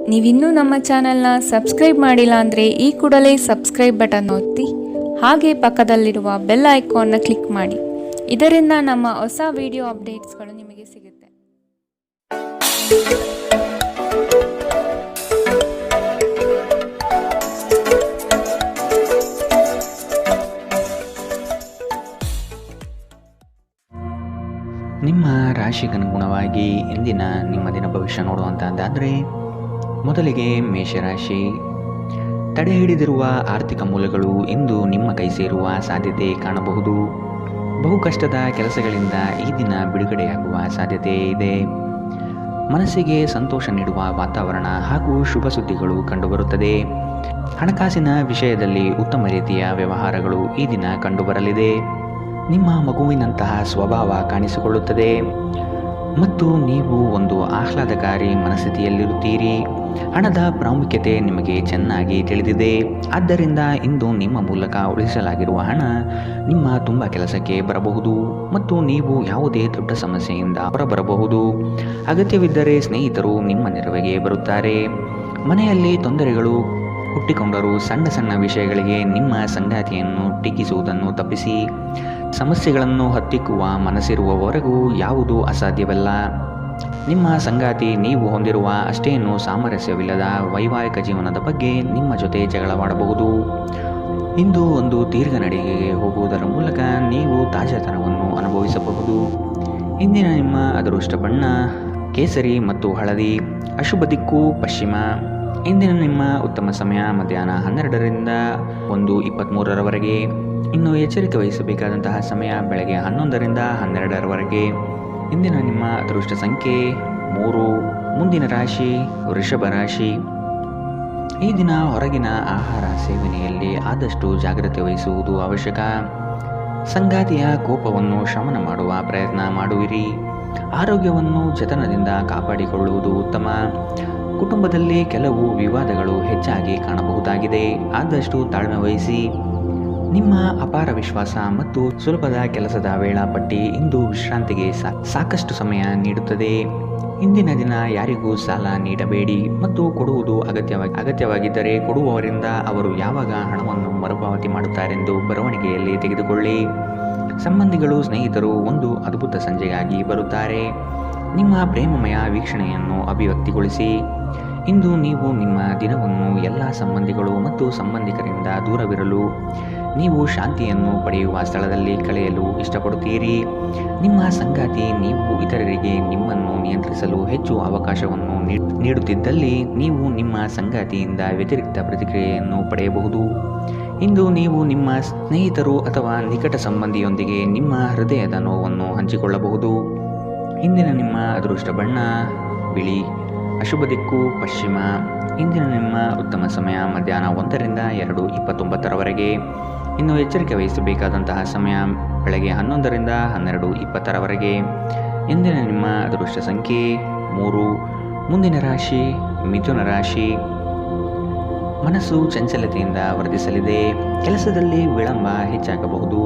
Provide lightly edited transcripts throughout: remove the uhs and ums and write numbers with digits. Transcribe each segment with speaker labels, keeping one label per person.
Speaker 1: ನೀವಿನ್ನೂ ನಮ್ಮ ಚಾನೆಲ್ನ ಸಬ್ಸ್ಕ್ರೈಬ್ ಮಾಡಿಲ್ಲ ಅಂದರೆ ಈ ಕೂಡಲೇ ಸಬ್ಸ್ಕ್ರೈಬ್ ಬಟನ್ ಒತ್ತಿ ಹಾಗೆ ಪಕ್ಕದಲ್ಲಿರುವ ಬೆಲ್ ಐಕಾನ್ನ ಕ್ಲಿಕ್ ಮಾಡಿ. ಇದರಿಂದ ನಮ್ಮ ಹೊಸ ವಿಡಿಯೋ ಅಪ್ಡೇಟ್ಸ್ಗಳು ನಿಮಗೆ ಸಿಗುತ್ತೆ.
Speaker 2: ನಿಮ್ಮ ರಾಶಿಗನುಗುಣವಾಗಿ ಇಂದಿನ ನಿಮ್ಮ ದಿನ ಭವಿಷ್ಯ ನೋಡುವಂತಹದ್ದಾದರೆ ಮೊದಲಿಗೆ ಮೇಷರಾಶಿ. ತಡೆ ಹಿಡಿದಿರುವ ಆರ್ಥಿಕ ಮೂಲಗಳು ಇಂದು ನಿಮ್ಮ ಕೈ ಸೇರುವ ಸಾಧ್ಯತೆ ಕಾಣಬಹುದು. ಬಹು ಕಷ್ಟದ ಕೆಲಸಗಳಿಂದ ಈ ದಿನ ಬಿಡುಗಡೆಯಾಗುವ ಸಾಧ್ಯತೆ ಇದೆ. ಮನಸ್ಸಿಗೆ ಸಂತೋಷ ನೀಡುವ ವಾತಾವರಣ ಹಾಗೂ ಶುಭ ಸುದ್ದಿಗಳು ಕಂಡುಬರುತ್ತದೆ. ಹಣಕಾಸಿನ ವಿಷಯದಲ್ಲಿ ಉತ್ತಮ ರೀತಿಯ ವ್ಯವಹಾರಗಳು ಈ ದಿನ ಕಂಡುಬರಲಿದೆ. ನಿಮ್ಮ ಮಗುವಿನಂತಹ ಸ್ವಭಾವ ಕಾಣಿಸಿಕೊಳ್ಳುತ್ತದೆ ಮತ್ತು ನೀವು ಒಂದು ಆಹ್ಲಾದಕಾರಿ ಮನಸ್ಥಿತಿಯಲ್ಲಿರುತ್ತೀರಿ. ಹಣದ ಪ್ರಾಮುಖ್ಯತೆ ನಿಮಗೆ ಚೆನ್ನಾಗಿ ತಿಳಿದಿದೆ. ಆದ್ದರಿಂದ ಇಂದು ನಿಮ್ಮ ಮೂಲಕ ಉಳಿಸಲಾಗಿರುವ ಹಣ ನಿಮ್ಮ ತುಂಬ ಕೆಲಸಕ್ಕೆ ಬರಬಹುದು ಮತ್ತು ನೀವು ಯಾವುದೇ ದೊಡ್ಡ ಸಮಸ್ಯೆಯಿಂದ ಹೊರಬರಬಹುದು. ಅಗತ್ಯವಿದ್ದರೆ ಸ್ನೇಹಿತರು ನಿಮ್ಮ ನೆರವಿಗೆ ಬರುತ್ತಾರೆ. ಮನೆಯಲ್ಲಿ ತೊಂದರೆಗಳು ಹುಟ್ಟಿಕೊಂಡರೂ ಸಣ್ಣ ಸಣ್ಣ ವಿಷಯಗಳಿಗೆ ನಿಮ್ಮ ಸಂಗಾತಿಯನ್ನು ಟೀಕಿಸುವುದನ್ನು ತಪ್ಪಿಸಿ. ಸಮಸ್ಯೆಗಳನ್ನು ಹತ್ತಿಕ್ಕುವ ಮನಸ್ಸಿರುವವರೆಗೂ ಯಾವುದೂ ಅಸಾಧ್ಯವಲ್ಲ. ನಿಮ್ಮ ಸಂಗಾತಿ ನೀವು ಹೊಂದಿರುವ ಅಷ್ಟೇನೂ ಸಾಮರಸ್ಯವಿಲ್ಲದ ವೈವಾಹಿಕ ಜೀವನದ ಬಗ್ಗೆ ನಿಮ್ಮ ಜೊತೆ ಜಗಳವಾಡಬಹುದು. ಇಂದು ಒಂದು ದೀರ್ಘ ನಡಿಗೆಗೆ ಹೋಗುವುದರ ಮೂಲಕ ನೀವು ತಾಜಾತನವನ್ನು ಅನುಭವಿಸಬಹುದು. ಇಂದಿನ ನಿಮ್ಮ ಅದೃಷ್ಟ ಬಣ್ಣ ಕೇಸರಿ ಮತ್ತು ಹಳದಿ. ಅಶುಭ ದಿಕ್ಕು ಪಶ್ಚಿಮ. ಇಂದಿನ ನಿಮ್ಮ ಉತ್ತಮ ಸಮಯ ಮಧ್ಯಾಹ್ನ 12ರಿಂದ 1:23ರವರೆಗೆ. ಇನ್ನು ಎಚ್ಚರಿಕೆ ವಹಿಸಬೇಕಾದಂತಹ ಸಮಯ ಬೆಳಗ್ಗೆ 11ರಿಂದ 12ರವರೆಗೆ. ಇಂದಿನ ನಿಮ್ಮ ಅದೃಷ್ಟ ಸಂಖ್ಯೆ 3. ಮುಂದಿನ ರಾಶಿ ವೃಷಭ ರಾಶಿ. ಈ ದಿನ ಹೊರಗಿನ ಆಹಾರ ಸೇವನೆಯಲ್ಲಿ ಆದಷ್ಟು ಜಾಗ್ರತೆ ವಹಿಸುವುದು ಅವಶ್ಯಕ. ಸಂಗಾತಿಯ ಕೋಪವನ್ನು ಶಮನ ಮಾಡುವ ಪ್ರಯತ್ನ ಮಾಡುವಿರಿ. ಆರೋಗ್ಯವನ್ನು ಜತನದಿಂದ ಕಾಪಾಡಿಕೊಳ್ಳುವುದು ಉತ್ತಮ. ಕುಟುಂಬದಲ್ಲಿ ಕೆಲವು ವಿವಾದಗಳು ಹೆಚ್ಚಾಗಿ ಕಾಣಬಹುದಾಗಿದೆ. ಆದಷ್ಟು ತಾಳ್ಮೆ ವಹಿಸಿ. ನಿಮ್ಮ ಅಪಾರ ವಿಶ್ವಾಸ ಮತ್ತು ಸುಲಭದ ಕೆಲಸದ ವೇಳಾಪಟ್ಟಿ ಇಂದು ವಿಶ್ರಾಂತಿಗೆ ಸಾಕಷ್ಟು ಸಮಯ ನೀಡುತ್ತದೆ. ಇಂದಿನ ದಿನ ಯಾರಿಗೂ ಸಾಲ ನೀಡಬೇಡಿ ಮತ್ತು ಕೊಡುವುದು ಅಗತ್ಯವಾಗಿದ್ದರೆ ಕೊಡುವವರಿಂದ ಅವರು ಯಾವಾಗ ಹಣವನ್ನು ಮರುಪಾವತಿ ಮಾಡುತ್ತಾರೆಂದು ಬರವಣಿಗೆಯಲ್ಲಿ ತೆಗೆದುಕೊಳ್ಳಿ. ಸಂಬಂಧಿಗಳು ಸ್ನೇಹಿತರು ಒಂದು ಅದ್ಭುತ ಸಂಜೆಗಾಗಿ ಬರುತ್ತಾರೆ. ನಿಮ್ಮ ಪ್ರೇಮಮಯ ವೀಕ್ಷಣೆಯನ್ನು ಅಭಿವ್ಯಕ್ತಿಗೊಳಿಸಿ. ಇಂದು ನೀವು ನಿಮ್ಮ ದಿನವನ್ನು ಎಲ್ಲ ಸಂಬಂಧಿಗಳು ಮತ್ತು ಸಂಬಂಧಿಕರಿಂದ ದೂರವಿರಲು ನೀವು ಶಾಂತಿಯನ್ನು ಪಡೆಯುವ ಸ್ಥಳದಲ್ಲಿ ಕಳೆಯಲು ಇಷ್ಟಪಡುತ್ತೀರಿ. ನಿಮ್ಮ ಸಂಗಾತಿ ನೀವು ಇತರರಿಗೆ ನಿಮ್ಮನ್ನು ನಿಯಂತ್ರಿಸಲು ಹೆಚ್ಚು ಅವಕಾಶವನ್ನು ನೀಡುತ್ತಿದ್ದಲ್ಲಿ ನೀವು ನಿಮ್ಮ ಸಂಗಾತಿಯಿಂದ ವ್ಯತಿರಿಕ್ತ ಪ್ರತಿಕ್ರಿಯೆಯನ್ನು ಪಡೆಯಬಹುದು. ಇಂದು ನೀವು ನಿಮ್ಮ ಸ್ನೇಹಿತರು ಅಥವಾ ನಿಕಟ ಸಂಬಂಧಿಯೊಂದಿಗೆ ನಿಮ್ಮ ಹೃದಯದ ನೋವನ್ನು ಹಂಚಿಕೊಳ್ಳಬಹುದು. ಇಂದಿನ ನಿಮ್ಮ ಅದೃಷ್ಟ ಬಣ್ಣ ಬಿಳಿ. ಅಶುಭ ದಿಕ್ಕು ಪಶ್ಚಿಮ. ಇಂದಿನ ನಿಮ್ಮ ಉತ್ತಮ ಸಮಯ ಮಧ್ಯಾಹ್ನ 1ರಿಂದ 2:29ರವರೆಗೆ. ಇನ್ನು ಎಚ್ಚರಿಕೆ ವಹಿಸಬೇಕಾದಂತಹ ಸಮಯ ಬೆಳಗ್ಗೆ 11ರಿಂದ 12:20ರವರೆಗೆ. ಇಂದಿನ ನಿಮ್ಮ ಅದೃಷ್ಟ ಸಂಖ್ಯೆ 3. ಮುಂದಿನ ರಾಶಿ ಮಿಥುನ ರಾಶಿ. ಮನಸ್ಸು ಚಂಚಲತೆಯಿಂದ ವರ್ಧಿಸಲಿದೆ. ಕೆಲಸದಲ್ಲಿ ವಿಳಂಬ ಹೆಚ್ಚಾಗಬಹುದು.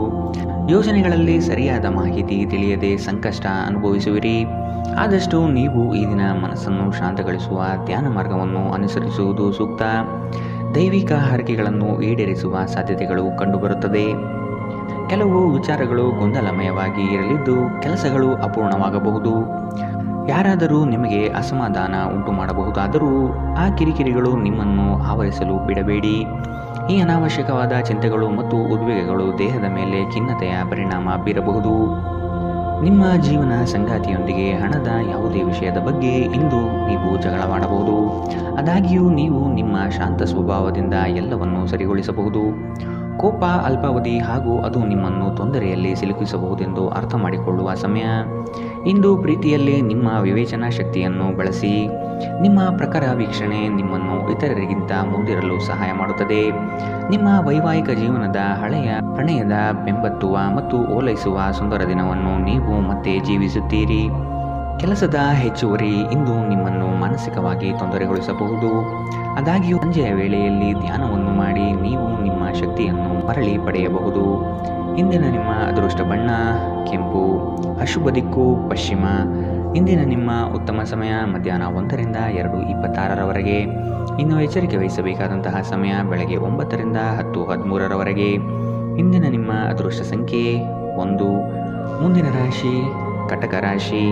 Speaker 2: ಯೋಜನೆಗಳಲ್ಲಿ ಸರಿಯಾದ ಮಾಹಿತಿ ತಿಳಿಯದೆ ಸಂಕಷ್ಟ ಅನುಭವಿಸುವಿರಿ. ಆದಷ್ಟು ನೀವು ಈ ದಿನ ಮನಸ್ಸನ್ನು ಶಾಂತಗೊಳಿಸುವ ಧ್ಯಾನ ಮಾರ್ಗವನ್ನು ಅನುಸರಿಸುವುದು ಸೂಕ್ತ. ದೈವಿಕ ಹರಕೆಗಳನ್ನು ಈಡೇರಿಸುವ ಸಾಧ್ಯತೆಗಳು ಕಂಡುಬರುತ್ತದೆ. ಕೆಲವು ವಿಚಾರಗಳು ಗೊಂದಲಮಯವಾಗಿ ಇರಲಿದ್ದು ಕೆಲಸಗಳು ಅಪೂರ್ಣವಾಗಬಹುದು. ಯಾರಾದರೂ ನಿಮಗೆ ಅಸಮಾಧಾನ ಉಂಟು ಮಾಡಬಹುದಾದರೂ ಆ ಕಿರಿಕಿರಿಗಳು ನಿಮ್ಮನ್ನು ಆವರಿಸಲು ಬಿಡಬೇಡಿ. ಈ ಅನಾವಶ್ಯಕವಾದ ಚಿಂತೆಗಳು ಮತ್ತು ಉದ್ವೇಗಗಳು ದೇಹದ ಮೇಲೆ ಖಿನ್ನತೆಯ ಪರಿಣಾಮ ಬೀರಬಹುದು. ನಿಮ್ಮ ಜೀವನ ಸಂಗಾತಿಯೊಂದಿಗೆ ಹಣದ ಯಾವುದೇ ವಿಷಯದ ಬಗ್ಗೆ ಇಂದು ನೀವು ಜಗಳವಾಡಬಹುದು. ಆದಾಗ್ಯೂ ನೀವು ನಿಮ್ಮ ಶಾಂತ ಸ್ವಭಾವದಿಂದ ಎಲ್ಲವನ್ನೂ ಸರಿಗೊಳಿಸಬಹುದು. ಕೋಪ ಅಲ್ಪಾವಧಿ ಹಾಗೂ ಅದು ನಿಮ್ಮನ್ನು ತೊಂದರೆಯಲ್ಲಿ ಸಿಲುಕಿಸಬಹುದೆಂದು ಅರ್ಥ ಮಾಡಿಕೊಳ್ಳುವ ಸಮಯ. ಇಂದು ಪ್ರೀತಿಯಲ್ಲಿ ನಿಮ್ಮ ವಿವೇಚನಾ ಶಕ್ತಿಯನ್ನು ಬಳಸಿ. ನಿಮ್ಮ ಪ್ರಖರ ವೀಕ್ಷಣೆ ನಿಮ್ಮನ್ನು ಇತರರಿಗಿಂತ ಮುಂದಿರಲು ಸಹಾಯ ಮಾಡುತ್ತದೆ. ನಿಮ್ಮ ವೈವಾಹಿಕ ಜೀವನದ ಹಳೆಯ ಪ್ರಣಯದ ಬೆಂಬತ್ತುವ ಮತ್ತು ಓಲೈಸುವ ಸುಂದರ ದಿನವನ್ನು ನೀವು ಮತ್ತೆ ಜೀವಿಸುತ್ತೀರಿ. ಕೆಲಸದ ಹೆಚ್ಚುವರಿ ಇಂದು ನಿಮ್ಮನ್ನು ಮಾನಸಿಕವಾಗಿ ತೊಂದರೆಗೊಳಿಸಬಹುದು. ಆದಾಗ್ಯೂ ಸಂಜೆಯ ವೇಳೆಯಲ್ಲಿ ಧ್ಯಾನವನ್ನು ಮಾಡಿ ನೀವು ನಿಮ್ಮ ಶಕ್ತಿಯನ್ನು ಮರಳಿ ಪಡೆಯಬಹುದು. ಇಂದಿನ ನಿಮ್ಮ ಅದೃಷ್ಟ ಬಣ್ಣ ಕೆಂಪು. ಅಶುಭ ದಿಕ್ಕು ಪಶ್ಚಿಮ. ಇಂದಿನ ನಿಮ್ಮ ಉತ್ತಮ ಸಮಯ ಮಧ್ಯಾಹ್ನ 1ರಿಂದ 2:26ರವರೆಗೆ. ಇನ್ನು ಎಚ್ಚರಿಕೆ ವಹಿಸಬೇಕಾದಂತಹ ಸಮಯ ಬೆಳಗ್ಗೆ 9ರಿಂದ 10:13ರವರೆಗೆ. ಇಂದಿನ ನಿಮ್ಮ ಅದೃಷ್ಟ ಸಂಖ್ಯೆ 1. ಮುಂದಿನ ರಾಶಿ ಕಟಕ ರಾಶಿ.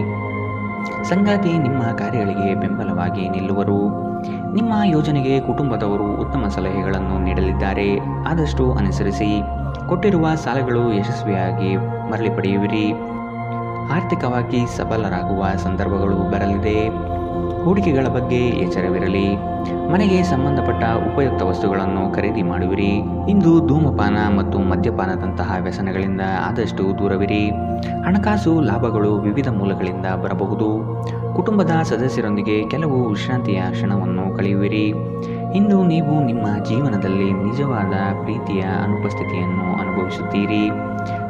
Speaker 2: ಸಂಗಾತಿ ನಿಮ್ಮ ಕಾರ್ಯಗಳಿಗೆ ಬೆಂಬಲವಾಗಿ ನಿಲ್ಲುವರು. ನಿಮ್ಮ ಯೋಜನೆಗೆ ಕುಟುಂಬದವರು ಉತ್ತಮ ಸಲಹೆಗಳನ್ನು ನೀಡಲಿದ್ದಾರೆ. ಆದಷ್ಟು ಅನುಸರಿಸಿ. ಕೊಟ್ಟಿರುವ ಸಾಲಗಳು ಯಶಸ್ವಿಯಾಗಿ ಮರಳಿ ಪಡೆಯುವಿರಿ. ಆರ್ಥಿಕವಾಗಿ ಸಬಲರಾಗುವ ಸಂದರ್ಭಗಳು ಬರಲಿದೆ. ಹೂಡಿಕೆಗಳ ಬಗ್ಗೆ ಎಚ್ಚರವಿರಲಿ. ಮನೆಗೆ ಸಂಬಂಧಪಟ್ಟ ಉಪಯುಕ್ತ ವಸ್ತುಗಳನ್ನು ಖರೀದಿ ಮಾಡುವಿರಿ. ಇಂದು ಧೂಮಪಾನ ಮತ್ತು ಮದ್ಯಪಾನದಂತಹ ವ್ಯಸನಗಳಿಂದ ಆದಷ್ಟು ದೂರವಿರಿ. ಹಣಕಾಸು ಲಾಭಗಳು ವಿವಿಧ ಮೂಲಗಳಿಂದ ಬರಬಹುದು. ಕುಟುಂಬದ ಸದಸ್ಯರೊಂದಿಗೆ ಕೆಲವು ವಿಶ್ರಾಂತಿಯ ಕ್ಷಣವನ್ನು ಕಳೆಯುವಿರಿ. ಇಂದು ನೀವು ನಿಮ್ಮ ಜೀವನದಲ್ಲಿ ನಿಜವಾದ ಪ್ರೀತಿಯ ಅನುಪಸ್ಥಿತಿಯನ್ನು ಅನುಭವಿಸುತ್ತೀರಿ.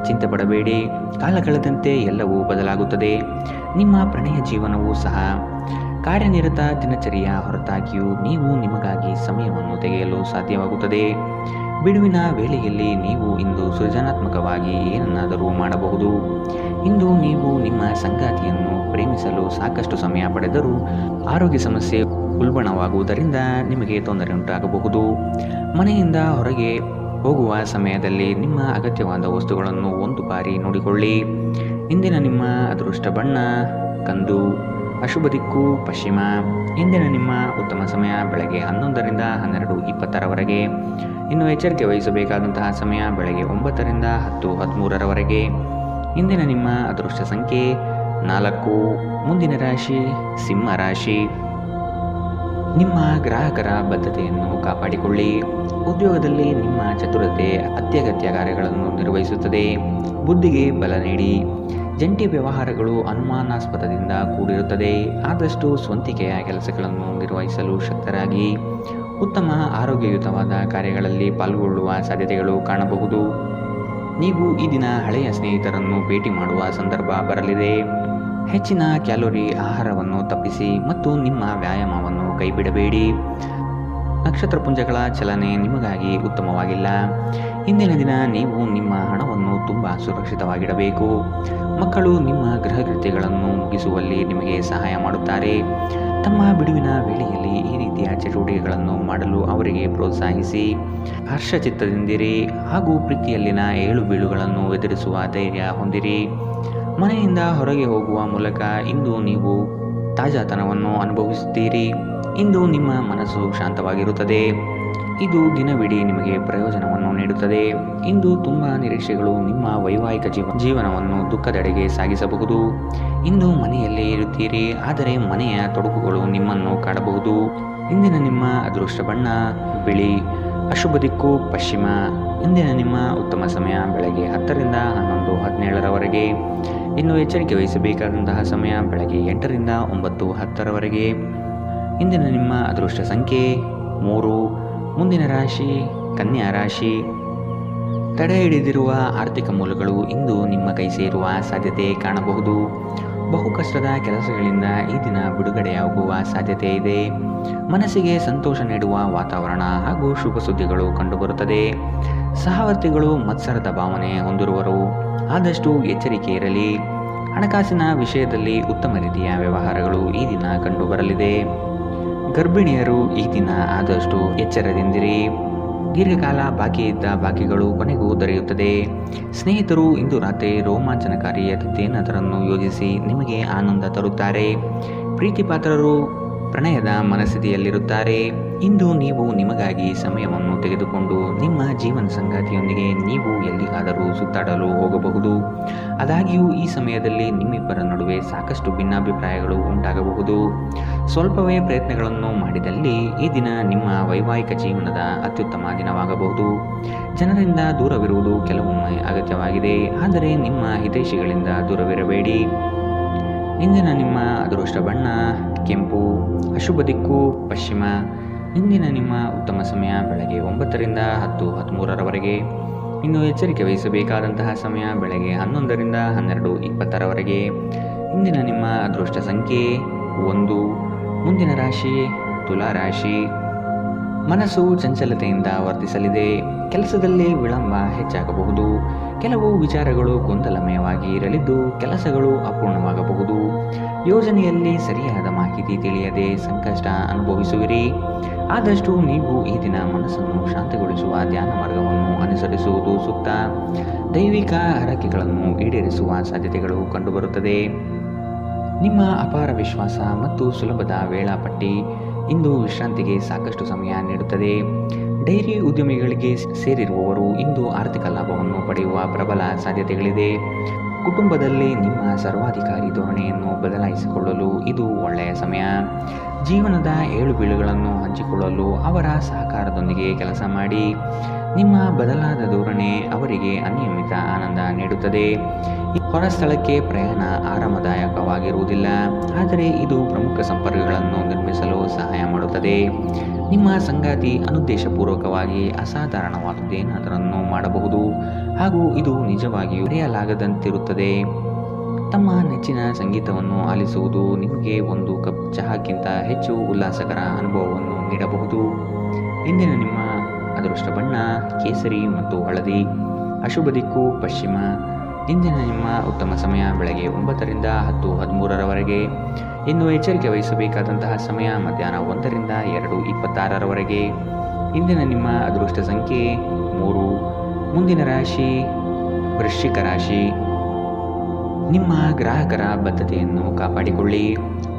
Speaker 2: ಚಿಂತೆ ಪಡಬೇಡಿ. ಕಾಲ ಕಳೆದಂತೆ ಎಲ್ಲವೂ ಬದಲಾಗುತ್ತದೆ. ನಿಮ್ಮ ಪ್ರಣಯ ಜೀವನವೂ ಸಹ. ಕಾರ್ಯನಿರತ ದಿನಚರಿಯ ಹೊರತಾಗಿಯೂ ನೀವು ನಿಮಗಾಗಿ ಸಮಯವನ್ನು ತೆಗೆಯಲು ಸಾಧ್ಯವಾಗುತ್ತದೆ. ಬಿಡುವಿನ ವೇಳೆಯಲ್ಲಿ ನೀವು ಇಂದು ಸೃಜನಾತ್ಮಕವಾಗಿ ಏನನ್ನಾದರೂ ಮಾಡಬಹುದು. ಇಂದು ನೀವು ನಿಮ್ಮ ಸಂಗಾತಿಯನ್ನು ಪ್ರೇಮಿಸಲು ಸಾಕಷ್ಟು ಸಮಯ ಪಡೆದರೂ ಆರೋಗ್ಯ ಸಮಸ್ಯೆ ಉಲ್ಬಣವಾಗುವುದರಿಂದ ನಿಮಗೆ ತೊಂದರೆ ಉಂಟಾಗಬಹುದು. ಮನೆಯಿಂದ ಹೊರಗೆ ಹೋಗುವ ಸಮಯದಲ್ಲಿ ನಿಮ್ಮ ಅಗತ್ಯವಾದ ವಸ್ತುಗಳನ್ನು ಒಂದು ಬಾರಿ ನೋಡಿಕೊಳ್ಳಿ. ಇಂದಿನ ನಿಮ್ಮ ಅದೃಷ್ಟ ಬಣ್ಣ ಕಂದು. ಅಶುಭ ದಿಕ್ಕು ಪಶ್ಚಿಮ. ಇಂದಿನ ನಿಮ್ಮ ಉತ್ತಮ ಸಮಯ ಬೆಳಗ್ಗೆ 11ರಿಂದ 12:20ರವರೆಗೆ. ಇನ್ನು ಎಚ್ಚರಿಕೆ ವಹಿಸಬೇಕಾದಂತಹ ಸಮಯ ಬೆಳಗ್ಗೆ 9ರಿಂದ 10:13ರವರೆಗೆ. ಇಂದಿನ ನಿಮ್ಮ ಅದೃಷ್ಟ ಸಂಖ್ಯೆ 4. ಮುಂದಿನ ರಾಶಿ ಸಿಂಹ ರಾಶಿ. ನಿಮ್ಮ ಗ್ರಾಹಕರ ಬದ್ಧತೆಯನ್ನು ಕಾಪಾಡಿಕೊಳ್ಳಿ. ಉದ್ಯೋಗದಲ್ಲಿ ನಿಮ್ಮ ಚತುರತೆ ಅತ್ಯಗತ್ಯ ಕಾರ್ಯಗಳನ್ನು ನಿರ್ವಹಿಸುತ್ತದೆ. ಬುದ್ಧಿಗೆ ಬಲ ನೀಡಿ. ಜಂಟಿ ವ್ಯವಹಾರಗಳು ಅನುಮಾನಾಸ್ಪದದಿಂದ ಕೂಡಿರುತ್ತದೆ. ಆದಷ್ಟು ಸ್ವಂತಿಕೆಯ ಕೆಲಸಗಳನ್ನು ನಿರ್ವಹಿಸಲು ಶಕ್ತರಾಗಿ. ಉತ್ತಮ ಆರೋಗ್ಯಯುತವಾದ ಕಾರ್ಯಗಳಲ್ಲಿ ಪಾಲ್ಗೊಳ್ಳುವ ಸಾಧ್ಯತೆಗಳು ಕಾಣಬಹುದು. ನೀವು ಈ ದಿನ ಹಳೆಯ ಸ್ನೇಹಿತರನ್ನು ಭೇಟಿ ಮಾಡುವ ಸಂದರ್ಭ ಬರಲಿದೆ. ಹೆಚ್ಚಿನ ಕ್ಯಾಲೋರಿ ಆಹಾರವನ್ನು ತಪ್ಪಿಸಿ ಮತ್ತು ನಿಮ್ಮ ವ್ಯಾಯಾಮವನ್ನು ಕೈಬಿಡಬೇಡಿ. ನಕ್ಷತ್ರ ಪುಂಜಗಳ ಚಲನೆ ನಿಮಗಾಗಿ ಉತ್ತಮವಾಗಿಲ್ಲ. ಇಂದಿನ ದಿನ ನೀವು ನಿಮ್ಮ ಹಣವನ್ನು ತುಂಬ ಸುರಕ್ಷಿತವಾಗಿಡಬೇಕು. ಮಕ್ಕಳು ನಿಮ್ಮ ಗೃಹ ಕೃತ್ಯಗಳನ್ನು ಮುಗಿಸುವಲ್ಲಿ ನಿಮಗೆ ಸಹಾಯ ಮಾಡುತ್ತಾರೆ. ತಮ್ಮ ಬಿಡುವಿನ ವೇಳೆಯಲ್ಲಿ ಈ ರೀತಿಯ ಚಟುವಟಿಕೆಗಳನ್ನು ಮಾಡಲು ಅವರಿಗೆ ಪ್ರೋತ್ಸಾಹಿಸಿ. ಹರ್ಷಚಿತ್ತದಿಂದಿರಿ ಹಾಗೂ ಪ್ರೀತಿಯಲ್ಲಿನ ಏಳು ಬೀಳುಗಳನ್ನು ಎದುರಿಸುವ ಧೈರ್ಯ ಹೊಂದಿರಿ. ಮನೆಯಿಂದ ಹೊರಗೆ ಹೋಗುವ ಮೂಲಕ ಇಂದು ನೀವು ತಾಜಾತನವನ್ನು ಅನುಭವಿಸುತ್ತೀರಿ. ಇಂದು ನಿಮ್ಮ ಮನಸ್ಸು ಶಾಂತವಾಗಿರುತ್ತದೆ. ಇದು ದಿನವಿಡೀ ನಿಮಗೆ ಪ್ರಯೋಜನವನ್ನು ನೀಡುತ್ತದೆ. ಇಂದು ತುಂಬ ನಿರೀಕ್ಷೆಗಳು ನಿಮ್ಮ ವೈವಾಹಿಕ ಜೀವನವನ್ನು ದುಃಖದೆಡೆಗೆ ಸಾಗಿಸಬಹುದು. ಇಂದು ಮನೆಯಲ್ಲೇ ಇರುತ್ತೀರಿ, ಆದರೆ ಮನೆಯ ತೊಡಕುಗಳು ನಿಮ್ಮನ್ನು ಕಾಡಬಹುದು. ಇಂದಿನ ನಿಮ್ಮ ಅದೃಷ್ಟ ಬಣ್ಣ ಬಿಳಿ. ಅಶುಭ ದಿಕ್ಕು ಪಶ್ಚಿಮ. ಇಂದಿನ ನಿಮ್ಮ ಉತ್ತಮ ಸಮಯ ಬೆಳಗ್ಗೆ 10ರಿಂದ 11:17ರವರೆಗೆ. ಇನ್ನು ಎಚ್ಚರಿಕೆ ವಹಿಸಬೇಕಾದಂತಹ ಸಮಯ ಬೆಳಗ್ಗೆ 8ರಿಂದ 9:10ರವರೆಗೆ. ಇಂದಿನ ನಿಮ್ಮ ಅದೃಷ್ಟ ಸಂಖ್ಯೆ 3. ಮುಂದಿನ ರಾಶಿ ಕನ್ಯಾ ರಾಶಿ. ತಡೆ ಹಿಡಿದಿರುವ ಆರ್ಥಿಕ ಮೂಲಗಳು ಇಂದು ನಿಮ್ಮ ಕೈ ಸೇರುವ ಸಾಧ್ಯತೆ ಕಾಣಬಹುದು. ಬಹು ಕಷ್ಟದ ಕೆಲಸಗಳಿಂದ ಈ ದಿನ ಬಿಡುಗಡೆಯಾಗುವ ಸಾಧ್ಯತೆ ಇದೆ. ಮನಸ್ಸಿಗೆ ಸಂತೋಷ ನೀಡುವ ವಾತಾವರಣ ಹಾಗೂ ಶುಭ ಸುದ್ದಿಗಳು ಕಂಡುಬರುತ್ತದೆ. ಸಹವರ್ತಿಗಳು ಮತ್ಸರದ ಭಾವನೆ ಹೊಂದಿರುವರು. ಆದಷ್ಟು ಎಚ್ಚರಿಕೆ ಇರಲಿ. ಹಣಕಾಸಿನ ವಿಷಯದಲ್ಲಿ ಉತ್ತಮ ರೀತಿಯ ವ್ಯವಹಾರಗಳು ಈ ದಿನ ಕಂಡುಬರಲಿದೆ. ಗರ್ಭಿಣಿಯರು ಈ ದಿನ ಆದಷ್ಟು ಎಚ್ಚರದಿಂದಿರಿ. ದೀರ್ಘಕಾಲ ಬಾಕಿ ಇದ್ದ ಬಾಕಿಗಳು ಕೊನೆಗೂ ದೊರೆಯುತ್ತದೆ. ಸ್ನೇಹಿತರು ಇಂದು ರಾತ್ರಿ ರೋಮಾಂಚನಕಾರಿಯಾದದ್ದೇನಾದರನ್ನು ಯೋಜಿಸಿ ನಿಮಗೆ ಆನಂದ ತರುತ್ತಾರೆ. ಪ್ರೀತಿಪಾತ್ರರು ಪ್ರಣಯದ ಮನಸ್ಥಿತಿಯಲ್ಲಿರುತ್ತಾರೆ. ಇಂದು ನೀವು ನಿಮಗಾಗಿ ಸಮಯವನ್ನು ತೆಗೆದುಕೊಂಡು ನಿಮ್ಮ ಜೀವನ ಸಂಗಾತಿಯೊಂದಿಗೆ ನೀವು ಎಲ್ಲಿಗಾದರೂ ಸುತ್ತಾಡಲು ಹೋಗಬಹುದು. ಆದಾಗ್ಯೂ ಈ ಸಮಯದಲ್ಲಿ ನಿಮ್ಮಿಬ್ಬರ ನಡುವೆ ಸಾಕಷ್ಟು ಭಿನ್ನಾಭಿಪ್ರಾಯಗಳು ಉಂಟಾಗಬಹುದು. ಸ್ವಲ್ಪವೇ ಪ್ರಯತ್ನಗಳನ್ನು ಮಾಡಿದಲ್ಲಿ ಈ ದಿನ ನಿಮ್ಮ ವೈವಾಹಿಕ ಜೀವನದ ಅತ್ಯುತ್ತಮ ದಿನವಾಗಬಹುದು. ಜನರಿಂದ ದೂರವಿರುವುದು ಕೆಲವೊಮ್ಮೆ ಅಗತ್ಯವಾಗಿದೆ, ಆದರೆ ನಿಮ್ಮ ಹಿತೈಷಿಗಳಿಂದ ದೂರವಿರಬೇಡಿ. ಇಂದಿನ ನಿಮ್ಮ ಅದೃಷ್ಟ ಬಣ್ಣ ಕೆಂಪು. ಅಶುಭ ದಿಕ್ಕು ಪಶ್ಚಿಮ. ಇಂದಿನ ನಿಮ್ಮ ಉತ್ತಮ ಸಮಯ ಬೆಳಗ್ಗೆ 9ರಿಂದ 10:13ರವರೆಗೆ. ಇನ್ನು ಎಚ್ಚರಿಕೆ ವಹಿಸಬೇಕಾದಂತಹ ಸಮಯ ಬೆಳಗ್ಗೆ 11ರಿಂದ 12:20ರವರೆಗೆ. ಇಂದಿನ ನಿಮ್ಮ ಅದೃಷ್ಟ ಸಂಖ್ಯೆ 1. ಮುಂದಿನ ರಾಶಿ ತುಲಾ ರಾಶಿ. ಮನಸ್ಸು ಚಂಚಲತೆಯಿಂದ ವರ್ತಿಸಲಿದೆ. ಕೆಲಸದಲ್ಲಿ ವಿಳಂಬ ಹೆಚ್ಚಾಗಬಹುದು. ಕೆಲವು ವಿಚಾರಗಳು ಗೊಂದಲಮಯವಾಗಿ ಇರಲಿದ್ದು ಕೆಲಸಗಳು ಅಪೂರ್ಣವಾಗಬಹುದು. ಯೋಜನೆಯಲ್ಲಿ ಸರಿಯಾದ ಮಾಹಿತಿ ತಿಳಿಯದೆ ಸಂಕಷ್ಟ ಅನುಭವಿಸುವಿರಿ. ಆದಷ್ಟು ನೀವು ಈ ದಿನ ಮನಸ್ಸನ್ನು ಶಾಂತಗೊಳಿಸುವ ಧ್ಯಾನ ಮಾರ್ಗವನ್ನು ಅನುಸರಿಸುವುದು ಸೂಕ್ತ. ದೈವಿಕ ಹರಕೆಗಳನ್ನು ಈಡೇರಿಸುವ ಸಾಧ್ಯತೆಗಳು ಕಂಡುಬರುತ್ತದೆ. ನಿಮ್ಮ ಅಪಾರ ವಿಶ್ವಾಸ ಮತ್ತು ಸುಲಭದ ವೇಳಾಪಟ್ಟಿ ಇಂದು ವಿಶ್ರಾಂತಿಗೆ ಸಾಕಷ್ಟು ಸಮಯ ನೀಡುತ್ತದೆ. ಡೈರಿ ಉದ್ಯಮಿಗಳಿಗೆ ಸೇರಿರುವವರು ಇಂದು ಆರ್ಥಿಕ ಲಾಭವನ್ನು ಪಡೆಯುವ ಪ್ರಬಲ ಸಾಧ್ಯತೆಗಳಿದೆ. ಕುಟುಂಬದಲ್ಲಿ ನಿಮ್ಮ ಸರ್ವಾಧಿಕಾರಿ ಧೋರಣೆಯನ್ನು ಬದಲಾಯಿಸಿಕೊಳ್ಳಲು ಇದು ಒಳ್ಳೆಯ ಸಮಯ. ಜೀವನದ ಏಳುಬೀಳುಗಳನ್ನು ಹಂಚಿಕೊಳ್ಳಲು ಅವರ ಸಹಕಾರದೊಂದಿಗೆ ಕೆಲಸ ಮಾಡಿ. ನಿಮ್ಮ ಬದಲಾದ ಧೋರಣೆ ಅವರಿಗೆ ಅನಿಯಮಿತ ಆನಂದ ನೀಡುತ್ತದೆ. ಹೊರ ಸ್ಥಳಕ್ಕೆ ಪ್ರಯಾಣ ಆರಾಮದಾಯಕವಾಗಿರುವುದಿಲ್ಲ, ಆದರೆ ಇದು ಪ್ರಮುಖ ಸಂಪರ್ಕಗಳನ್ನು ನಿರ್ಮಿಸಲು ಸಹಾಯ ಮಾಡುತ್ತದೆ. ನಿಮ್ಮ ಸಂಗಾತಿ ಅನುದ್ದೇಶಪೂರ್ವಕವಾಗಿ ಅಸಾಧಾರಣವಾದದ್ದೇನಾದರನ್ನು ಮಾಡಬಹುದು ಹಾಗೂ ಇದು ನಿಜವಾಗಿಯೂ ಮರೆಯಲಾಗದಂತಿರುತ್ತದೆ. ತಮ್ಮ ನೆಚ್ಚಿನ ಸಂಗೀತವನ್ನು ಆಲಿಸುವುದು ನಿಮಗೆ ಒಂದು ಕಪ್ ಚಹಾಕ್ಕಿಂತ ಹೆಚ್ಚು ಉಲ್ಲಾಸಕರ ಅನುಭವವನ್ನು ನೀಡಬಹುದು. ಇಂದಿನ ನಿಮ್ಮ ಅದೃಷ್ಟ ಬಣ್ಣ ಕೇಸರಿ ಮತ್ತು ಹಳದಿ. ಅಶುಭ ದಿಕ್ಕು ಪಶ್ಚಿಮ. ಇಂದಿನ ನಿಮ್ಮ ಉತ್ತಮ ಸಮಯ ಬೆಳಗ್ಗೆ 9 ರಿಂದ 10:13 ಇನ್ನು ಎಚ್ಚರಿಕೆ ವಹಿಸಬೇಕಾದಂತಹ ಸಮಯ ಮಧ್ಯಾಹ್ನ 1 ರಿಂದ 2:26 ಇಂದಿನ ನಿಮ್ಮ ಅದೃಷ್ಟ ಸಂಖ್ಯೆ 3. ಮುಂದಿನ ರಾಶಿ ವೃಶ್ಚಿಕ ರಾಶಿ. ನಿಮ್ಮ ಗ್ರಾಹಕರ ಬದ್ಧತೆಯನ್ನು ಕಾಪಾಡಿಕೊಳ್ಳಿ.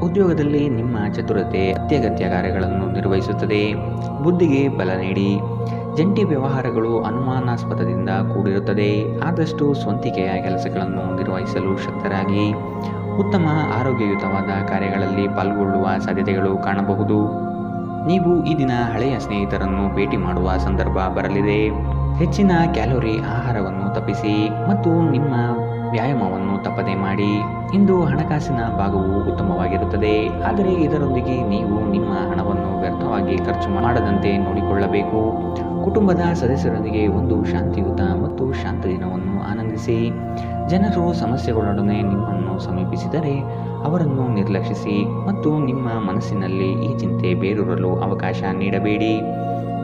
Speaker 2: ಉದ್ಯೋಗದಲ್ಲಿ ನಿಮ್ಮ ಚತುರತೆ ಅತ್ಯಗತ್ಯ ಕಾರ್ಯಗಳನ್ನು ನಿರ್ವಹಿಸುತ್ತದೆ. ಬುದ್ಧಿಗೆ ಬಲ ನೀಡಿ. ಜಂಟಿ ವ್ಯವಹಾರಗಳು ಅನುಮಾನಾಸ್ಪದದಿಂದ ಕೂಡಿರುತ್ತದೆ. ಆದಷ್ಟು ಸ್ವಂತಿಕೆಯ ಕೆಲಸಗಳನ್ನು ನಿರ್ವಹಿಸಲು ಶಕ್ತರಾಗಿ. ಉತ್ತಮ ಆರೋಗ್ಯಯುತವಾದ ಕಾರ್ಯಗಳಲ್ಲಿ ಪಾಲ್ಗೊಳ್ಳುವ ಸಾಧ್ಯತೆಗಳು ಕಾಣಬಹುದು. ನೀವು ಈ ದಿನ ಹಳೆಯ ಸ್ನೇಹಿತರನ್ನು ಭೇಟಿ ಮಾಡುವ ಸಂದರ್ಭ ಬರಲಿದೆ. ಹೆಚ್ಚಿನ ಕ್ಯಾಲೋರಿ ಆಹಾರವನ್ನು ತಪ್ಪಿಸಿ ಮತ್ತು ನಿಮ್ಮ ವ್ಯಾಯಾಮವನ್ನು ತಪ್ಪದೆ ಮಾಡಿ. ಇಂದು ಹಣಕಾಸಿನ ಭಾಗವು ಉತ್ತಮವಾಗಿರುತ್ತದೆ, ಆದರೆ ಇದರೊಂದಿಗೆ ನೀವು ನಿಮ್ಮ ಹಣವನ್ನು ವ್ಯರ್ಥವಾಗಿ ಖರ್ಚು ಮಾಡದಂತೆ ನೋಡಿಕೊಳ್ಳಬೇಕು. ಕುಟುಂಬದ ಸದಸ್ಯರೊಂದಿಗೆ ಒಂದು ಶಾಂತಿಯುತ ಮತ್ತು ಶಾಂತ ದಿನವನ್ನು ಆನಂದಿಸಿ. ಜನರು ಸಮಸ್ಯೆಗಳೊಡನೆ ನಿಮ್ಮನ್ನು ಸಮೀಪಿಸಿದರೆ ಅವರನ್ನು ನಿರ್ಲಕ್ಷಿಸಿ ಮತ್ತು ನಿಮ್ಮ ಮನಸ್ಸಿನಲ್ಲಿ ಈ ಚಿಂತೆ ಬೇರೂರಲು ಅವಕಾಶ ನೀಡಬೇಡಿ.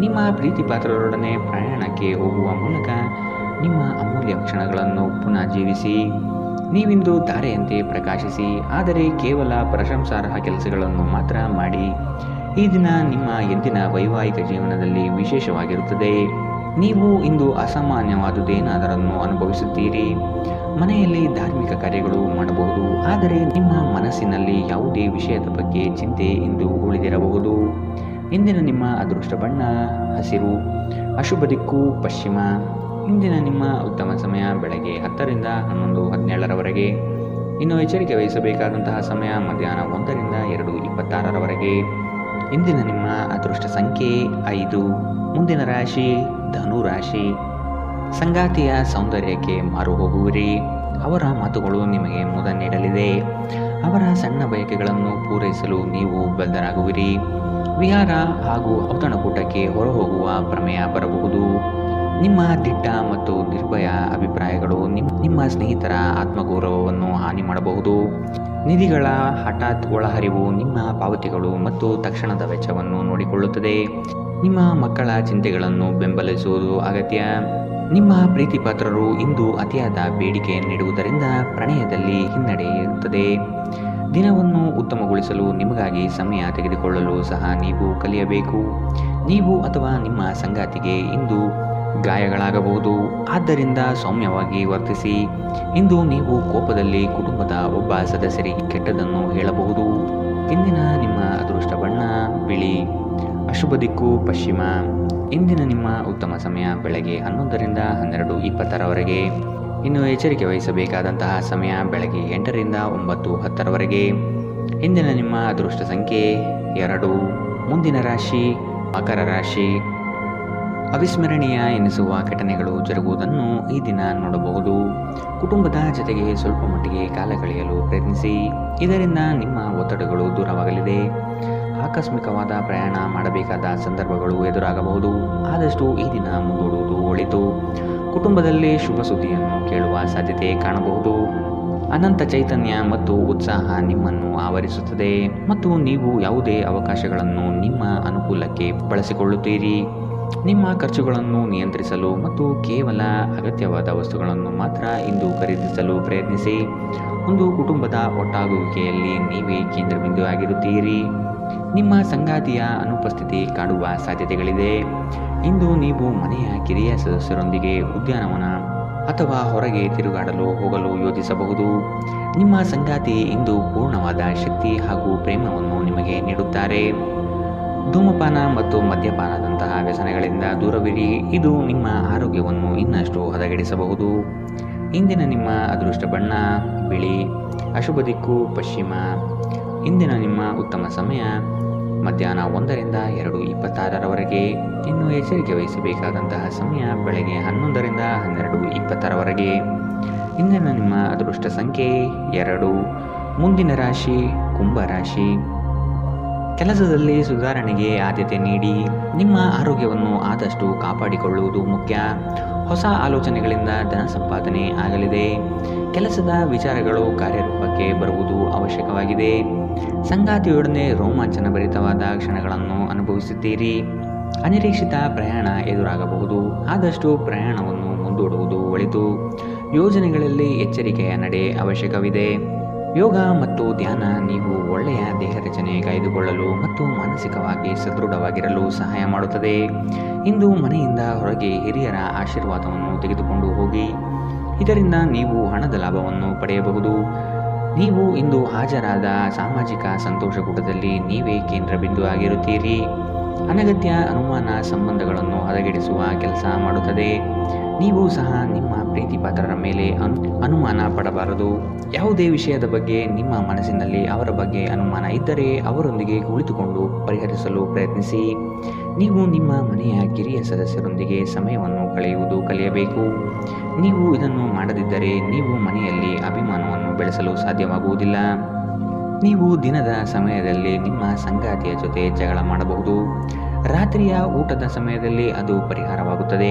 Speaker 2: ನಿಮ್ಮ ಪ್ರೀತಿಪಾತ್ರರೊಡನೆ ಪ್ರಯಾಣಕ್ಕೆ ಹೋಗುವ ಮೂಲಕ ನಿಮ್ಮ ಅಮೂಲ್ಯ ಕ್ಷಣಗಳನ್ನು ಪುನಃ ಜೀವಿಸಿ. ನೀವಿಂದು ತಾರೆಯಂತೆ ಪ್ರಕಾಶಿಸಿ, ಆದರೆ ಕೇವಲ ಪ್ರಶಂಸಾರ್ಹ ಕೆಲಸಗಳನ್ನು ಮಾತ್ರ ಮಾಡಿ. ಈ ದಿನ ನಿಮ್ಮ ಎಂದಿನ ವೈವಾಹಿಕ ಜೀವನದಲ್ಲಿ ವಿಶೇಷವಾಗಿರುತ್ತದೆ. ನೀವು ಇಂದು ಅಸಾಮಾನ್ಯವಾದುದೇನಾದರನ್ನು ಅನುಭವಿಸುತ್ತೀರಿ. ಮನೆಯಲ್ಲಿ ಧಾರ್ಮಿಕ ಕಾರ್ಯಗಳು ಮಾಡಬಹುದು, ಆದರೆ ನಿಮ್ಮ ಮನಸ್ಸಿನಲ್ಲಿ ಯಾವುದೇ ವಿಷಯದ ಬಗ್ಗೆ ಚಿಂತೆ ಇಂದು ಉಳಿದಿರಬಹುದು. ಇಂದಿನ ನಿಮ್ಮ ಅದೃಷ್ಟ ಬಣ್ಣ ಹಸಿರು. ಅಶುಭ ದಿಕ್ಕು ಪಶ್ಚಿಮ. ಇಂದಿನ ನಿಮ್ಮ ಉತ್ತಮ ಸಮಯ ಬೆಳಗ್ಗೆ 10 ರಿಂದ 11:17 ಇನ್ನು ಎಚ್ಚರಿಕೆ ವಹಿಸಬೇಕಾದಂತಹ ಸಮಯ ಮಧ್ಯಾಹ್ನ 1 ರಿಂದ 2:26 ಇಂದಿನ ನಿಮ್ಮ ಅದೃಷ್ಟ ಸಂಖ್ಯೆ 5. ಮುಂದಿನ ರಾಶಿ ಧನು ರಾಶಿ. ಸಂಗಾತಿಯ ಸೌಂದರ್ಯಕ್ಕೆ ಮಾರು ಹೋಗುವಿರಿ. ಅವರ ಮಾತುಗಳು ನಿಮಗೆ ಮುದ ನೀಡಲಿದೆ. ಅವರ ಸಣ್ಣ ಬಯಕೆಗಳನ್ನು ಪೂರೈಸಲು ನೀವು ಬದ್ಧರಾಗುವಿರಿ. ವಿಹಾರ ಹಾಗೂ ಔತಣಕೂಟಕ್ಕೆ ಹೊರಹೋಗುವ ಪ್ರಮೇಯ ಬರಬಹುದು. ನಿಮ್ಮ ದಿಟ್ಟ ಮತ್ತು ನಿರ್ಭಯ ಅಭಿಪ್ರಾಯಗಳು ನಿಮ್ಮ ಸ್ನೇಹಿತರ ಆತ್ಮಗೌರವವನ್ನು ಹಾನಿ ಮಾಡಬಹುದು. ನಿಧಿಗಳ ಹಠಾತ್ ಒಳಹರಿವು ನಿಮ್ಮ ಪಾವತಿಗಳು ಮತ್ತು ತಕ್ಷಣದ ವೆಚ್ಚವನ್ನು ನೋಡಿಕೊಳ್ಳುತ್ತದೆ. ನಿಮ್ಮ ಮಕ್ಕಳ ಚಿಂತೆಗಳನ್ನು ಬೆಂಬಲಿಸುವುದು ಅಗತ್ಯ. ನಿಮ್ಮ ಪ್ರೀತಿಪಾತ್ರರು ಇಂದು ಅತಿಯಾದ ಬೇಡಿಕೆ ನೀಡುವುದರಿಂದ ಪ್ರಣಯದಲ್ಲಿ ಹಿನ್ನಡೆ ಇರುತ್ತದೆ. ದಿನವನ್ನು ಉತ್ತಮಗೊಳಿಸಲು ನಿಮಗಾಗಿ ಸಮಯ ತೆಗೆದುಕೊಳ್ಳಲು ಸಹ ನೀವು ಕಲಿಯಬೇಕು. ನೀವು ಅಥವಾ ನಿಮ್ಮ ಸಂಗಾತಿಗೆ ಇಂದು ಗಾಯಗಳಾಗಬಹುದು, ಆದ್ದರಿಂದ ಸೌಮ್ಯವಾಗಿ ವರ್ತಿಸಿ. ಇಂದು ನೀವು ಕೋಪದಲ್ಲಿ ಕುಟುಂಬದ ಒಬ್ಬ ಸದಸ್ಯರಿಗೆ ಕೆಟ್ಟದನ್ನು ಹೇಳಬಹುದು. ಇಂದಿನ ನಿಮ್ಮ ಅದೃಷ್ಟ ಬಣ್ಣ ಬಿಳಿ. ಅಶುಭ ದಿಕ್ಕು ಪಶ್ಚಿಮ. ಇಂದಿನ ನಿಮ್ಮ ಉತ್ತಮ ಸಮಯ ಬೆಳಗ್ಗೆ 11 ರಿಂದ 12:26 ಇನ್ನು ಎಚ್ಚರಿಕೆ ವಹಿಸಬೇಕಾದಂತಹ ಸಮಯ ಬೆಳಗ್ಗೆ 8 ರಿಂದ 9:10 ಇಂದಿನ ನಿಮ್ಮ ಅದೃಷ್ಟ ಸಂಖ್ಯೆ 2. ಮುಂದಿನ ರಾಶಿ ಮಕರ ರಾಶಿ. ಅವಿಸ್ಮರಣೀಯ ಎನಿಸುವ ಘಟನೆಗಳು ಜರುಗುವುದನ್ನು ಈ ದಿನ ನೋಡಬಹುದು. ಕುಟುಂಬದ ಜೊತೆಗೆ ಸ್ವಲ್ಪ ಮಟ್ಟಿಗೆ ಕಾಲ ಕಳೆಯಲು ಪ್ರಯತ್ನಿಸಿ. ಇದರಿಂದ ನಿಮ್ಮ ಒತ್ತಡಗಳು ದೂರವಾಗಲಿದೆ. ಆಕಸ್ಮಿಕವಾದ ಪ್ರಯಾಣ ಮಾಡಬೇಕಾದ ಸಂದರ್ಭಗಳು ಎದುರಾಗಬಹುದು. ಆದಷ್ಟು ಈ ದಿನ ಮುಂದೂಡುವುದು ಒಳಿತು. ಕುಟುಂಬದಲ್ಲಿ ಶುಭ ಸುದ್ದಿಯನ್ನು ಕೇಳುವ ಸಾಧ್ಯತೆ ಕಾಣಬಹುದು. ಅನಂತ ಚೈತನ್ಯ ಮತ್ತು ಉತ್ಸಾಹ ನಿಮ್ಮನ್ನು ಆವರಿಸುತ್ತದೆ ಮತ್ತು ನೀವು ಯಾವುದೇ ಅವಕಾಶಗಳನ್ನು ನಿಮ್ಮ ಅನುಕೂಲಕ್ಕೆ ಬಳಸಿಕೊಳ್ಳುತ್ತೀರಿ. ನಿಮ್ಮ ಖರ್ಚುಗಳನ್ನು ನಿಯಂತ್ರಿಸಲು ಮತ್ತು ಕೇವಲ ಅಗತ್ಯವಾದ ವಸ್ತುಗಳನ್ನು ಮಾತ್ರ ಇಂದು ಖರೀದಿಸಲು ಪ್ರಯತ್ನಿಸಿ. ಒಂದು ಕುಟುಂಬದ ಒಟ್ಟಾಗುವಿಕೆಯಲ್ಲಿ ನೀವೇ ಕೇಂದ್ರಬಿಂದು ಆಗಿರುತ್ತೀರಿ. ನಿಮ್ಮ ಸಂಗಾತಿಯ ಅನುಪಸ್ಥಿತಿ ಕಾಡುವ ಸಾಧ್ಯತೆಗಳಿದೆ. ಇಂದು ನೀವು ಮನೆಯ ಕಿರಿಯ ಸದಸ್ಯರೊಂದಿಗೆ ಉದ್ಯಾನವನ ಅಥವಾ ಹೊರಗೆ ತಿರುಗಾಡಲು ಹೋಗಲು ಯೋಜಿಸಬಹುದು. ನಿಮ್ಮ ಸಂಗಾತಿ ಇಂದು ಪೂರ್ಣವಾದ ಶಕ್ತಿ ಹಾಗೂ ಪ್ರೇಮವನ್ನು ನಿಮಗೆ ನೀಡುತ್ತಾರೆ. ಧೂಮಪಾನ ಮತ್ತು ಮದ್ಯಪಾನದಂತಹ ವ್ಯಸನಗಳಿಂದ ದೂರವಿರಿ. ಇದು ನಿಮ್ಮ ಆರೋಗ್ಯವನ್ನು ಇನ್ನಷ್ಟು ಹದಗೆಡಿಸಬಹುದು. ಇಂದಿನ ನಿಮ್ಮ ಅದೃಷ್ಟ ಬಣ್ಣ ಬಿಳಿ. ಅಶುಭ ದಿಕ್ಕು ಪಶ್ಚಿಮ. ಇಂದಿನ ನಿಮ್ಮ ಉತ್ತಮ ಸಮಯ ಮಧ್ಯಾಹ್ನ 1ರಿಂದ 2:26ರವರೆಗೆ. ಇನ್ನು ಎಚ್ಚರಿಕೆ ವಹಿಸಬೇಕಾದಂತಹ ಸಮಯ ಬೆಳಗ್ಗೆ 11ರಿಂದ 12:20ರವರೆಗೆ. ಇಂದಿನ ನಿಮ್ಮ ಅದೃಷ್ಟ ಸಂಖ್ಯೆ 2. ಮುಂದಿನ ರಾಶಿ ಕುಂಭ ರಾಶಿ. ಕೆಲಸದಲ್ಲಿ ಸುಧಾರಣೆಗೆ ಆದ್ಯತೆ ನೀಡಿ. ನಿಮ್ಮ ಆರೋಗ್ಯವನ್ನು ಆದಷ್ಟು ಕಾಪಾಡಿಕೊಳ್ಳುವುದು ಮುಖ್ಯ. ಹೊಸ ಆಲೋಚನೆಗಳಿಂದ ಧನ ಸಂಪಾದನೆ ಆಗಲಿದೆ. ಕೆಲಸದ ವಿಚಾರಗಳು ಕಾರ್ಯರೂಪಕ್ಕೆ ಬರುವುದು ಅವಶ್ಯಕವಾಗಿದೆ. ಸಂಗಾತಿಯೊಡನೆ ರೋಮಾಂಚನಭರಿತವಾದ ಕ್ಷಣಗಳನ್ನು ಅನುಭವಿಸುತ್ತೀರಿ. ಅನಿರೀಕ್ಷಿತ ಪ್ರಯಾಣ ಎದುರಾಗಬಹುದು. ಆದಷ್ಟು ಪ್ರಯಾಣವನ್ನು ಮುಂದೂಡುವುದು ಒಳಿತು. ಯೋಜನೆಗಳಲ್ಲಿ ಎಚ್ಚರಿಕೆಯ ನಡೆ ಅವಶ್ಯಕವಿದೆ. ಯೋಗ ಮತ್ತು ಧ್ಯಾನ ನೀವು ಒಳ್ಳೆಯ ದೇಹ ರಚನೆ ಕಾಯ್ದುಕೊಳ್ಳಲು ಮತ್ತು ಮಾನಸಿಕವಾಗಿ ಸದೃಢವಾಗಿರಲು ಸಹಾಯ ಮಾಡುತ್ತದೆ. ಇಂದು ಮನೆಯಿಂದ ಹೊರಗೆ ಹಿರಿಯರ ಆಶೀರ್ವಾದವನ್ನು ತೆಗೆದುಕೊಂಡು ಹೋಗಿ. ಇದರಿಂದ ನೀವು ಹಣದ ಲಾಭವನ್ನು ಪಡೆಯಬಹುದು. ನೀವು ಇಂದು ಹಾಜರಾದ ಸಾಮಾಜಿಕ ಸಂತೋಷಕೂಟದಲ್ಲಿ ನೀವೇ ಕೇಂದ್ರ ಬಿಂದು ಆಗಿರುತ್ತೀರಿ. ಅನಗತ್ಯ ಅನುಮಾನ ಸಂಬಂಧಗಳನ್ನು ಹದಗೆಡಿಸುವ ಕೆಲಸ ಮಾಡುತ್ತದೆ. ನೀವು ಸಹ ನಿಮ್ಮ ಪ್ರೀತಿ ಪಾತ್ರರ ಮೇಲೆ ಅನುಮಾನ ಪಡಬಾರದು. ಯಾವುದೇ ವಿಷಯದ ಬಗ್ಗೆ ನಿಮ್ಮ ಮನಸ್ಸಿನಲ್ಲಿ ಅವರ ಬಗ್ಗೆ ಅನುಮಾನ ಇದ್ದರೆ ಅವರೊಂದಿಗೆ ಕುಳಿತುಕೊಂಡು ಪರಿಹರಿಸಲು ಪ್ರಯತ್ನಿಸಿ. ನೀವು ನಿಮ್ಮ ಮನೆಯ ಕಿರಿಯ ಸದಸ್ಯರೊಂದಿಗೆ ಸಮಯವನ್ನು ಕಳೆಯುವುದು ಕಲಿಯಬೇಕು. ನೀವು ಇದನ್ನು ಮಾಡದಿದ್ದರೆ ನೀವು ಮನೆಯಲ್ಲಿ ಅಭಿಮಾನವನ್ನು ಬೆಳೆಸಲು ಸಾಧ್ಯವಾಗುವುದಿಲ್ಲ. ನೀವು ದಿನದ ಸಮಯದಲ್ಲಿ ನಿಮ್ಮ ಸಂಗಾತಿಯ ಜೊತೆ ಜಗಳ ಮಾಡಬಹುದು. ರಾತ್ರಿಯ ಊಟದ ಸಮಯದಲ್ಲಿ ಅದು ಪರಿಹಾರವಾಗುತ್ತದೆ.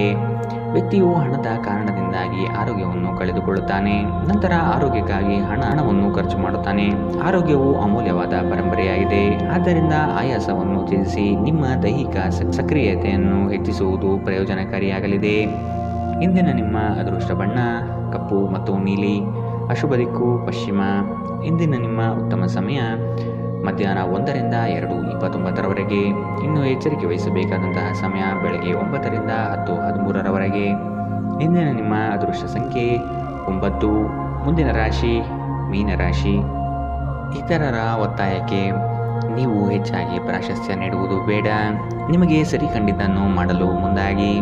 Speaker 2: ವ್ಯಕ್ತಿಯು ಹಣದ ಕಾರಣದಿಂದಾಗಿ ಆರೋಗ್ಯವನ್ನು ಕಳೆದುಕೊಳ್ಳುತ್ತಾನೆ. ನಂತರ ಆರೋಗ್ಯಕ್ಕಾಗಿ ಹಣವನ್ನು ಖರ್ಚು ಮಾಡುತ್ತಾನೆ. ಆರೋಗ್ಯವು ಅಮೂಲ್ಯವಾದ ಪರಂಪರೆಯಾಗಿದೆ. ಆದ್ದರಿಂದ ಆಯಾಸವನ್ನು ತ್ಯಜಿಸಿ ನಿಮ್ಮ ದೈಹಿಕ ಸಕ್ರಿಯತೆಯನ್ನು ಹೆಚ್ಚಿಸುವುದು ಪ್ರಯೋಜನಕಾರಿಯಾಗಲಿದೆ. ಇಂದಿನ ನಿಮ್ಮ ಅದೃಷ್ಟ ಬಣ್ಣ ಕಪ್ಪು ಮತ್ತು ನೀಲಿ. ಅಶುಭ ದಿಕ್ಕು ಪಶ್ಚಿಮ. ಇಂದಿನ ನಿಮ್ಮ ಉತ್ತಮ ಸಮಯ ಮಧ್ಯಾಹ್ನ 1ರಿಂದ 2:29ರವರೆಗೆ. ಇನ್ನು ಎಚ್ಚರಿಕೆ ವಹಿಸಬೇಕಾದಂತಹ ಸಮಯ ಬೆಳಗ್ಗೆ 9ರಿಂದ 10:13ರವರೆಗೆ. ಇಂದಿನ ನಿಮ್ಮ ಅದೃಷ್ಟ ಸಂಖ್ಯೆ 9. ಮುಂದಿನ ರಾಶಿ ಮೀನರಾಶಿ. ಇತರರ ಒತ್ತಾಯಕ್ಕೆ ನೀವು ಹೆಚ್ಚಾಗಿ ಪ್ರಾಶಸ್ತ್ಯ ನೀಡುವುದು ಬೇಡ. ನಿಮಗೆ ಸರಿ ಕಂಡಿದ್ದನ್ನು ಮಾಡಲು ಮುಂದಾಗಿ.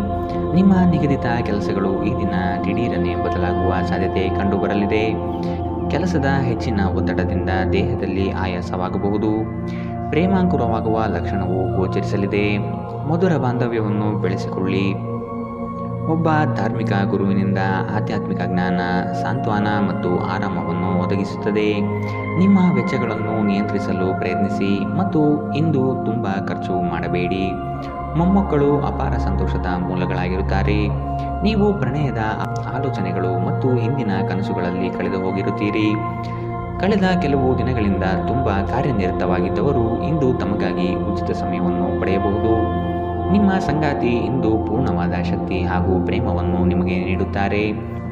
Speaker 2: ನಿಮ್ಮ ನಿಗದಿತ ಕೆಲಸಗಳು ಈ ದಿನ ದಿಢೀರನೆ ಬದಲಾಗುವ ಸಾಧ್ಯತೆ ಕಂಡುಬರಲಿದೆ. ಕೆಲಸದ ಹೆಚ್ಚಿನ ಒತ್ತಡದಿಂದ ದೇಹದಲ್ಲಿ ಆಯಾಸವಾಗಬಹುದು. ಪ್ರೇಮಾಂಕುರವಾಗುವ ಲಕ್ಷಣವು ಗೋಚರಿಸಲಿದೆ. ಮಧುರ ಬಾಂಧವ್ಯವನ್ನು ಬೆಳೆಸಿಕೊಳ್ಳಿ. ಒಬ್ಬ ಧಾರ್ಮಿಕ ಗುರುವಿನಿಂದ ಆಧ್ಯಾತ್ಮಿಕ ಜ್ಞಾನ, ಸಾಂತ್ವನ ಮತ್ತು ಆರಾಮವನ್ನು ಒದಗಿಸುತ್ತದೆ. ನಿಮ್ಮ ವೆಚ್ಚಗಳನ್ನು ನಿಯಂತ್ರಿಸಲು ಪ್ರಯತ್ನಿಸಿ ಮತ್ತು ಇಂದು ತುಂಬ ಖರ್ಚು ಮಾಡಬೇಡಿ. ಮೊಮ್ಮಕ್ಕಳು ಅಪಾರ ಸಂತೋಷದ ಮೂಲಗಳಾಗಿರುತ್ತಾರೆ. ನೀವು ಪ್ರಣಯದ ಆಲೋಚನೆಗಳು ಮತ್ತು ಹಿಂದಿನ ಕನಸುಗಳಲ್ಲಿ ಕಳೆದು ಹೋಗಿರುತ್ತೀರಿ. ಕಳೆದ ಕೆಲವು ದಿನಗಳಿಂದ ತುಂಬ ಕಾರ್ಯನಿರತವಾಗಿದ್ದವರು ಇಂದು ತಮಗಾಗಿ ಉಚಿತ ಸಮಯವನ್ನು ಪಡೆಯಬಹುದು. ನಿಮ್ಮ ಸಂಗಾತಿ ಇಂದು ಪೂರ್ಣವಾದ ಶಕ್ತಿ ಹಾಗೂ ಪ್ರೇಮವನ್ನು ನಿಮಗೆ ನೀಡುತ್ತಾರೆ.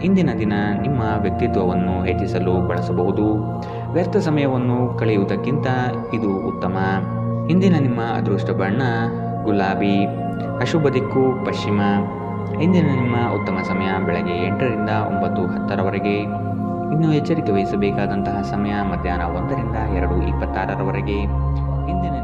Speaker 2: ಇಂದಿನ ದಿನ ನಿಮ್ಮ ವ್ಯಕ್ತಿತ್ವವನ್ನು ಹೆಚ್ಚಿಸಲು ಬಳಸಬಹುದು. ವ್ಯರ್ಥ ಸಮಯವನ್ನು ಕಳೆಯುವುದಕ್ಕಿಂತ ಇದು ಉತ್ತಮ. ಇಂದಿನ ನಿಮ್ಮ ಅದೃಷ್ಟ ಬಣ್ಣ ಗುಲಾಬಿ. ಅಶುಭ ದಿಕ್ಕು ಪಶ್ಚಿಮ. ಇಂದಿನ ನಿಮ್ಮ ಉತ್ತಮ ಸಮಯ ಬೆಳಗ್ಗೆ 8ರಿಂದ 9:10ರವರೆಗೆ. ಇನ್ನು ಎಚ್ಚರಿಕೆ ವಹಿಸಬೇಕಾದಂತಹ ಸಮಯ ಮಧ್ಯಾಹ್ನ 1ರಿಂದ 2:26ರವರೆಗೆ. ಇಂದಿನ